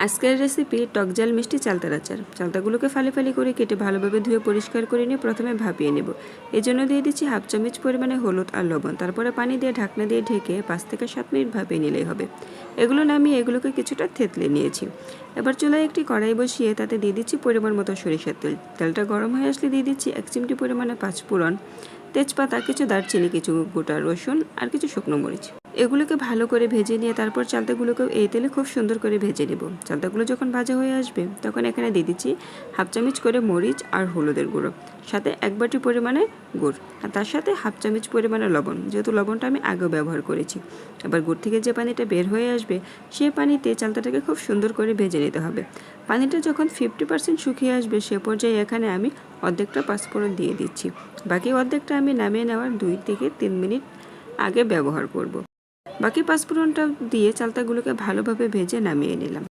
আজকের রেসিপি টক ঝাল মিষ্টি চালতার আচার। চালতাগুলোকে ফালি ফালি করে কেটে ভালোভাবে ধুয়ে পরিষ্কার করে নিয়ে প্রথমে ভাপিয়ে নেব। এই জন্য দিয়ে দিচ্ছি হাফ চামচ পরিমাণে হলুদ আর লবণ। তারপরে পানি দিয়ে ঢাকনা দিয়ে ঢেকে 5 থেকে 7 মিনিট ভাপিয়ে নিলেই হবে। এগুলো নামিয়ে এগুলোকে কিছুটা থেতলে নিয়েছি। এবার চুলায় একটি কড়াই বসিয়ে তাতে দিয়ে দিচ্ছি পরিমাণ মতো সরিষার তেল। তেলটা গরম হয়ে আসলে দিয়ে দিচ্ছি 1 চিমটি পরিমাণে পাঁচফোড়ন, তেজপাতা, কিছু দারচিনি, কিছু গোটা রসুন আর কিছু শুকনো মরিচ। এগুলোকে ভালো করে ভেজে নিয়ে তারপর চালতাগুলোকেও এই তেলে খুব সুন্দর করে ভেজে নেব। চালতাগুলো যখন ভাজা হয়ে আসবে তখন এখানে দিয়ে দিচ্ছি হাফ চামচ করে মরিচ আর হলুদের গুঁড়ো, সাথে 1 বাটি পরিমাণে গুড়, আর তার সাথে হাফ চামচ পরিমাণে লবণ, যেহেতু লবণটা আমি আগেও ব্যবহার করেছি। এবার গুড় থেকে যে পানিটা বের হয়ে আসবে সেই পানিতে চালতাটাকে খুব সুন্দর করে ভেজে নিতে হবে। পানিটা যখন 50% শুকিয়ে আসবে সে পর্যায়ে এখানে আমি অর্ধেকটা পাঁচফোড়ন দিয়ে দিচ্ছি। বাকি অর্ধেকটা আমি নামিয়ে নেওয়ার 2 থেকে 3 মিনিট আগে ব্যবহার করব। বাকি পাঁচফোড়নটা দিয়ে চালতাগুলোকে ভালোভাবে ভেজে নামিয়ে নিলাম।